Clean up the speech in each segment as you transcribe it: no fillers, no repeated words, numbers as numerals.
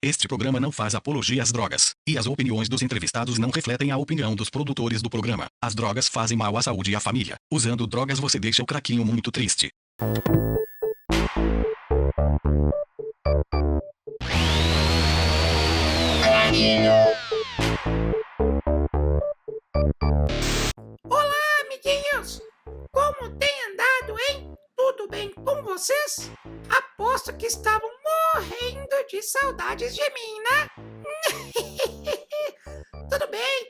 Este programa não faz apologia às drogas, e as opiniões dos entrevistados não refletem a opinião dos produtores do programa. As drogas fazem mal à saúde e à família. Usando drogas você deixa o craquinho muito triste. Olá, amiguinhos! Como tem andado, hein? Tudo bem com vocês? Aposto que estavam morrendo de saudades de mim, né?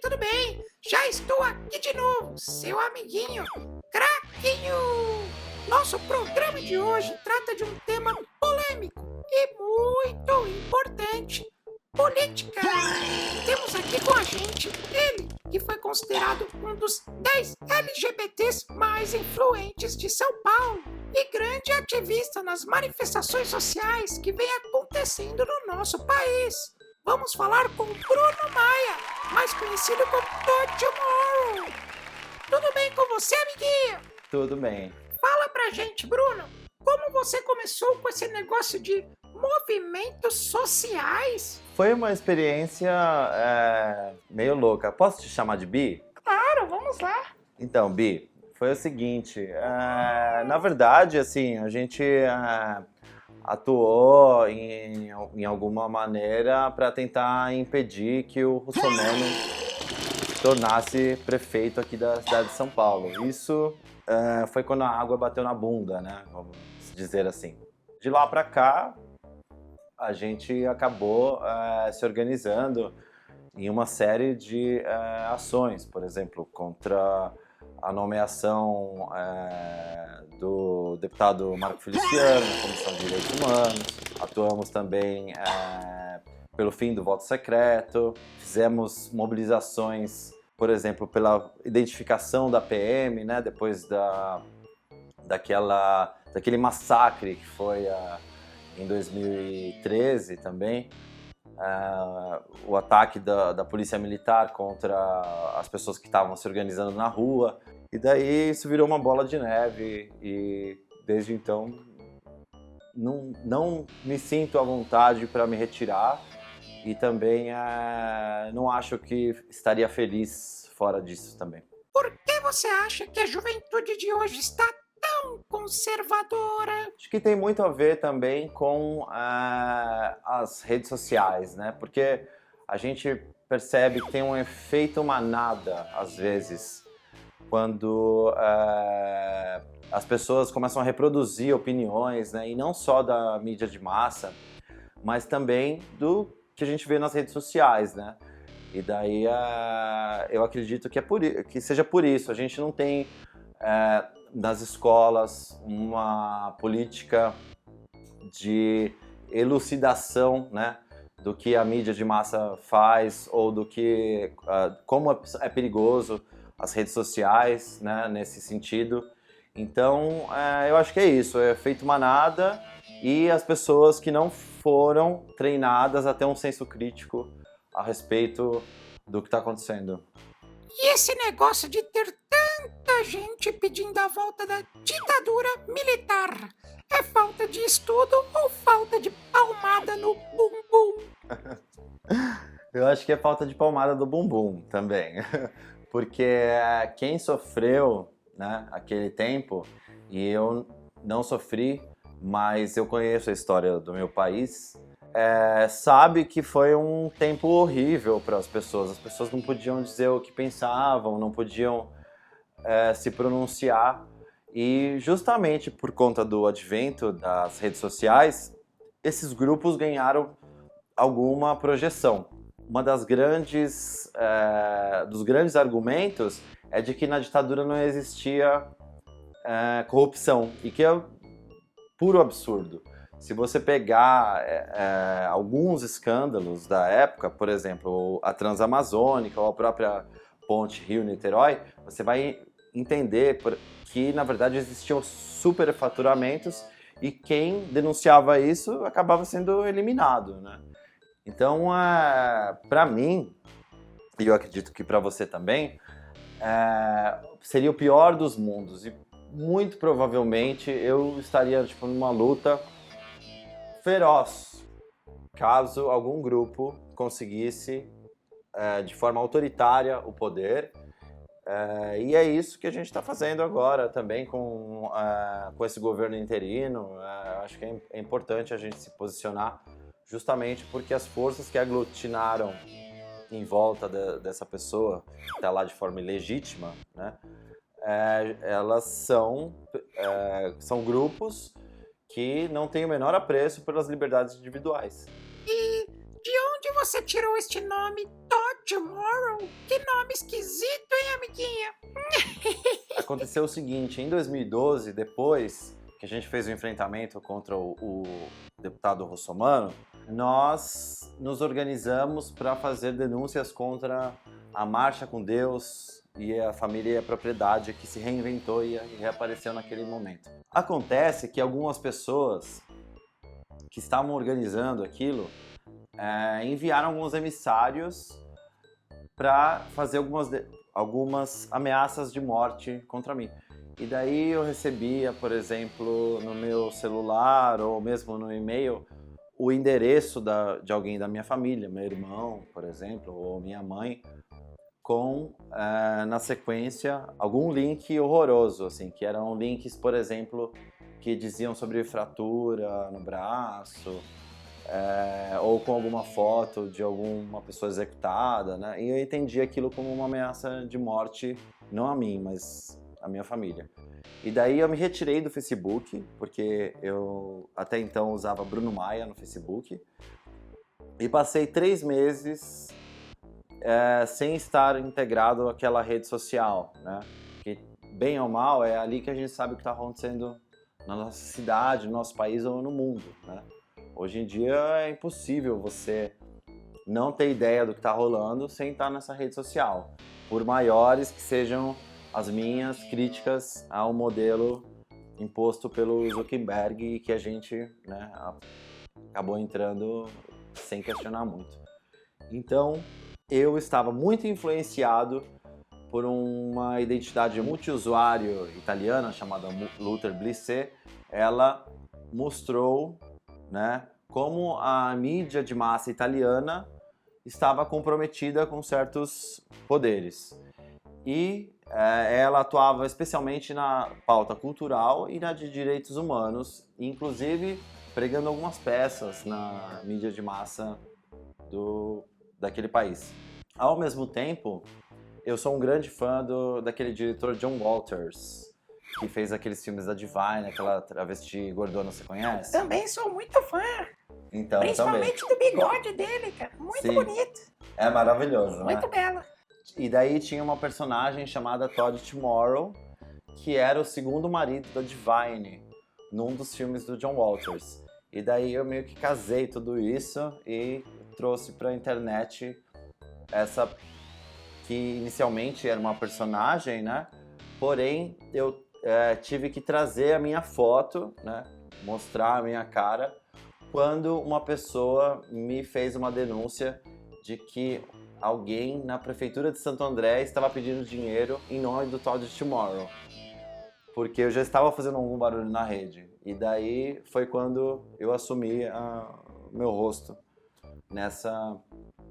Tudo bem. Já estou aqui de novo, seu amiguinho Craquinho. Nosso programa de hoje trata de um tema polêmico e muito importante: política. Temos aqui com a gente ele, que foi considerado um dos 10 LGBTs mais influentes de São Paulo e grande ativista nas manifestações sociais que vem acontecendo no nosso país. Vamos falar com Bruno Maia, mais conhecido como Todd Tomorrow. Tudo bem com você, amiguinho? Tudo bem. Fala pra gente, Bruno, como você começou com esse negócio de movimentos sociais? Foi uma experiência meio louca. Posso te chamar de Bi? Claro, vamos lá. Então, Bi, foi o seguinte. Na verdade, assim, a gente atuou em alguma maneira para tentar impedir que o Russomano se tornasse prefeito aqui da cidade de São Paulo. Isso foi quando a água bateu na bunda, né? Vamos dizer assim. De lá para cá, a gente acabou se organizando em uma série de ações, por exemplo, contra a nomeação do deputado Marco Feliciano na Comissão de Direitos Humanos. Atuamos também pelo fim do voto secreto, fizemos mobilizações, por exemplo, pela identificação da PM, né, depois daquele massacre que foi em 2013 também, o ataque da polícia militar contra as pessoas que estavam se organizando na rua. E daí isso virou uma bola de neve e desde então não me sinto à vontade para me retirar e também não acho que estaria feliz fora disso também. Por que você acha que a juventude de hoje está tão conservadora? Acho que tem muito a ver também com as redes sociais, né? Porque a gente percebe que tem um efeito manada, às vezes, quando as pessoas começam a reproduzir opiniões, né? E não só da mídia de massa, mas também do que a gente vê nas redes sociais, né? E daí eu acredito que seja por isso. A gente não tem nas escolas uma política de elucidação, né, do que a mídia de massa faz ou do que como é perigoso as redes sociais, né, nesse sentido. Então, eu acho que é isso, é feito manada e as pessoas que não foram treinadas a ter um senso crítico a respeito do que está acontecendo. E esse negócio de ter tanta gente pedindo a volta da ditadura militar é falta de estudo ou falta de palmada no bumbum? Eu acho que é falta de palmada do bumbum também, porque quem sofreu, né, aquele tempo, e eu não sofri, mas eu conheço a história do meu país, sabe que foi um tempo horrível para as pessoas não podiam dizer o que pensavam, não podiam se pronunciar, e justamente por conta do advento das redes sociais, esses grupos ganharam alguma projeção. Uma dos grandes argumentos é de que na ditadura não existia corrupção, e que é puro absurdo. Se você pegar alguns escândalos da época, por exemplo, a Transamazônica ou a própria Ponte Rio-Niterói, você vai entender que, na verdade, existiam superfaturamentos e quem denunciava isso acabava sendo eliminado, né? Então, para mim, e eu acredito que para você também, seria o pior dos mundos. E muito provavelmente eu estaria numa luta feroz caso algum grupo conseguisse, de forma autoritária, o poder. E é isso que a gente está fazendo agora também com esse governo interino. Acho que é importante a gente se posicionar justamente porque as forças que aglutinaram em volta dessa pessoa, que está lá de forma ilegítima, né, elas são grupos que não têm o menor apreço pelas liberdades individuais. E de onde você tirou este nome, Todd Tomorrow? Que nome esquisito, hein, amiguinha? Aconteceu o seguinte, em 2012, depois que a gente fez o enfrentamento contra o deputado russomano, nós nos organizamos para fazer denúncias contra a Marcha com Deus e a Família e a Propriedade, que se reinventou e reapareceu naquele momento. Acontece que algumas pessoas que estavam organizando aquilo enviaram alguns emissários para fazer algumas ameaças de morte contra mim. E daí eu recebia, por exemplo, no meu celular ou mesmo no e-mail, o endereço de alguém da minha família, meu irmão, por exemplo, ou minha mãe, com, na sequência, algum link horroroso, assim, que eram links, por exemplo, que diziam sobre fratura no braço, ou com alguma foto de alguma pessoa executada, né? E eu entendi aquilo como uma ameaça de morte, não a mim, mas a minha família. E daí eu me retirei do Facebook, porque eu até então usava Bruno Maia no Facebook, e passei 3 meses sem estar integrado àquela rede social, né? Que, bem ou mal, é ali que a gente sabe o que está acontecendo na nossa cidade, no nosso país ou no mundo, né? Hoje em dia é impossível você não ter ideia do que está rolando sem estar nessa rede social, por maiores que sejam as minhas críticas ao modelo imposto pelo Zuckerberg e que a gente, né, acabou entrando sem questionar muito. Então, eu estava muito influenciado por uma identidade multiusuário italiana chamada Luther Blissé. Ela mostrou, né, como a mídia de massa italiana estava comprometida com certos poderes. E ela atuava especialmente na pauta cultural e na de direitos humanos, inclusive pregando algumas peças na mídia de massa daquele país. Ao mesmo tempo, eu sou um grande fã daquele diretor John Waters, que fez aqueles filmes da Divine, aquela travesti gordona, você conhece? Também sou muito fã. Então, Principalmente também. do bigode dele, cara. Muito Sim. bonito. É maravilhoso, né? Muito bela. E daí tinha uma personagem chamada Todd Tomorrow, que era o segundo marido da Divine, num dos filmes do John Waters. E daí eu meio que casei tudo isso e trouxe pra internet essa que inicialmente era uma personagem, né? Porém, eu tive que trazer a minha foto, né? Mostrar a minha cara, quando uma pessoa me fez uma denúncia de que alguém na prefeitura de Santo André estava pedindo dinheiro em nome do Todd Tomorrow, porque eu já estava fazendo algum barulho na rede. E daí foi quando eu assumi meu rosto nessa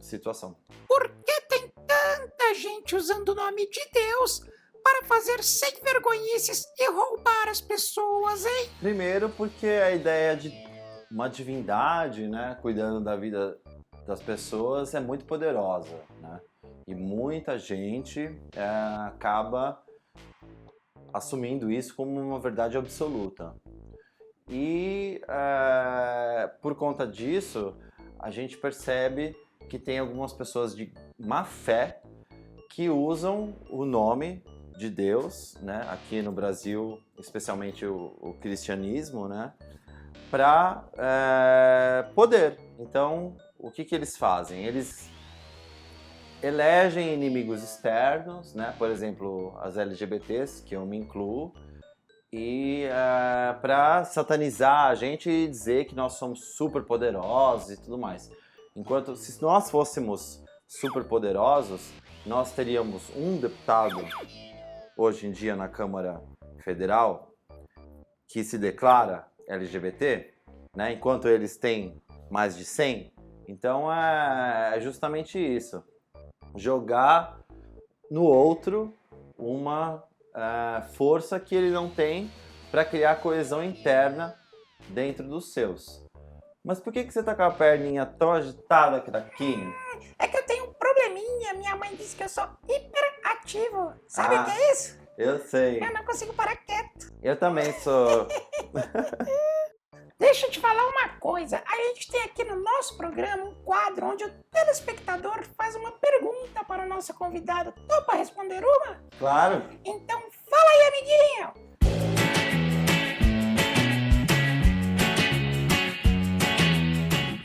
situação. Por que tem tanta gente usando o nome de Deus para fazer sem vergonhices e roubar as pessoas, hein? Primeiro porque a ideia de uma divindade, né, cuidando da vida das pessoas é muito poderosa, né? E muita gente acaba assumindo isso como uma verdade absoluta. E por conta disso, a gente percebe que tem algumas pessoas de má fé que usam o nome de Deus, né, aqui no Brasil, especialmente o cristianismo, né, para poder. Então, o que eles fazem? Eles elegem inimigos externos, né, por exemplo, as LGBTs, que eu me incluo, e para satanizar a gente e dizer que nós somos super poderosos e tudo mais. Enquanto, se nós fôssemos super poderosos, nós teríamos um deputado hoje em dia na Câmara Federal que se declara LGBT, né? Enquanto eles têm mais de 100, Então é justamente isso. Jogar no outro uma força que ele não tem para criar coesão interna dentro dos seus. Mas por que você tá com a perninha tão agitada, Craquinho? É que eu tenho um probleminha. Minha mãe disse que eu sou hiperativo. Sabe o que é isso? Eu sei. Eu não consigo parar quieto. Eu também sou. Deixa eu te falar uma coisa. A gente tem aqui no nosso programa um quadro onde o telespectador faz uma pergunta para o nosso convidado. Topa responder uma? Claro. Então fala aí, amiguinho.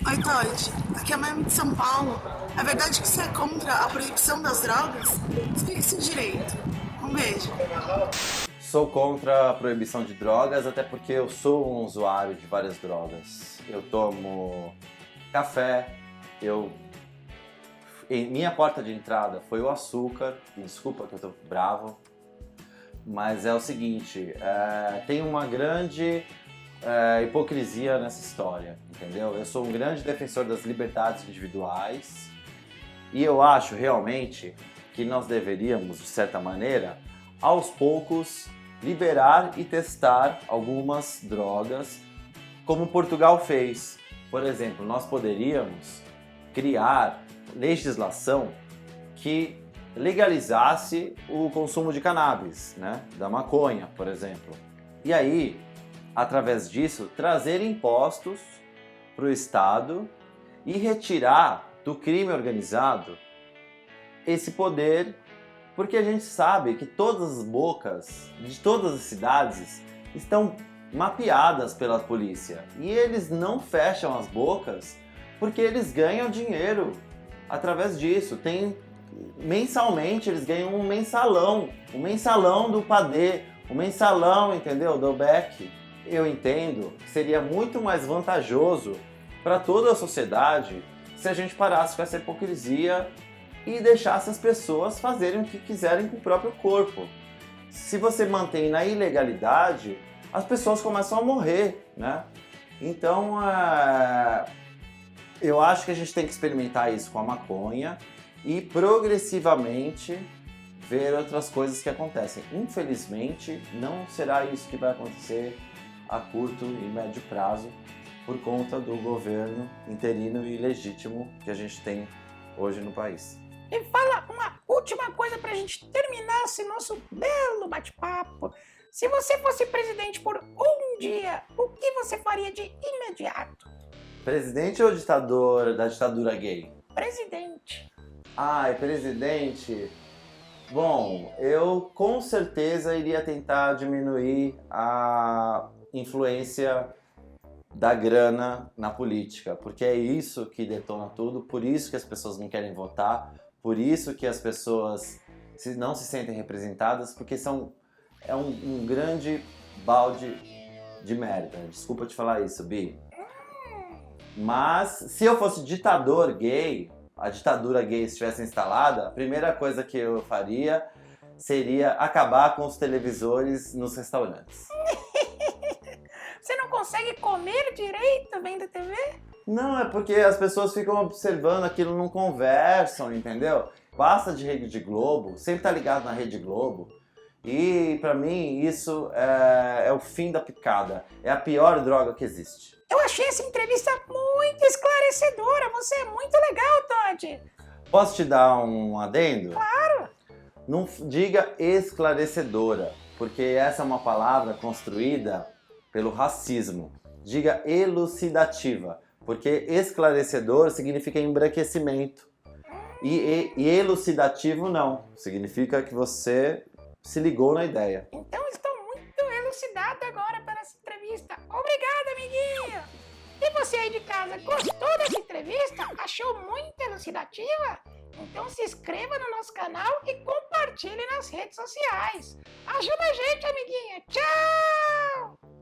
Oi, Todd. Aqui é a Mãe de São Paulo. É verdade que você é contra a proibição das drogas? Explique isso direito. Um beijo. Sou contra a proibição de drogas, até porque eu sou um usuário de várias drogas. Eu tomo café, minha porta de entrada foi o açúcar. Desculpa que eu tô bravo, mas é o seguinte, tem uma grande hipocrisia nessa história, entendeu? Eu sou um grande defensor das liberdades individuais e eu acho realmente que nós deveríamos, de certa maneira, aos poucos, liberar e testar algumas drogas, como Portugal fez. Por exemplo, nós poderíamos criar legislação que legalizasse o consumo de cannabis, né? Da maconha, por exemplo. E aí, através disso, trazer impostos para o Estado e retirar do crime organizado esse poder, porque a gente sabe que todas as bocas de todas as cidades estão mapeadas pela polícia e eles não fecham as bocas porque eles ganham dinheiro através disso. Mensalmente eles ganham um mensalão do Padê, um mensalão, entendeu? Do Beck. Eu entendo que seria muito mais vantajoso para toda a sociedade se a gente parasse com essa hipocrisia e deixasse as pessoas fazerem o que quiserem com o próprio corpo. Se você mantém na ilegalidade, as pessoas começam a morrer, né? Então, eu acho que a gente tem que experimentar isso com a maconha e progressivamente ver outras coisas que acontecem. Infelizmente, não será isso que vai acontecer a curto e médio prazo por conta do governo interino e ilegítimo que a gente tem hoje no país. E fala uma última coisa pra gente terminar esse nosso belo bate-papo. Se você fosse presidente por um dia, o que você faria de imediato? Presidente ou ditador da ditadura gay? Presidente. Presidente? Bom, eu com certeza iria tentar diminuir a influência da grana na política, porque é isso que detona tudo, por isso que as pessoas não querem votar, por isso que as pessoas não se sentem representadas, porque é um grande balde de merda. Desculpa te falar isso, Bi. Mas se eu fosse ditador gay, a ditadura gay estivesse instalada, a primeira coisa que eu faria seria acabar com os televisores nos restaurantes. Você não consegue comer direito vendo TV? Não, é porque as pessoas ficam observando aquilo, não conversam, entendeu? Basta de Rede Globo, sempre tá ligado na Rede Globo. E pra mim isso é o fim da picada, é a pior droga que existe. Eu achei essa entrevista muito esclarecedora, você é muito legal, Todd. Posso te dar um adendo? Claro! Não diga esclarecedora, porque essa é uma palavra construída pelo racismo. Diga elucidativa, porque esclarecedor significa embranquecimento. E elucidativo não, significa que você se ligou na ideia. Então estou muito elucidado agora para essa entrevista. Obrigado, amiguinho! E você aí de casa, gostou dessa entrevista? Achou muito elucidativa? Então se inscreva no nosso canal e compartilhe nas redes sociais. Ajuda a gente, amiguinho! Tchau!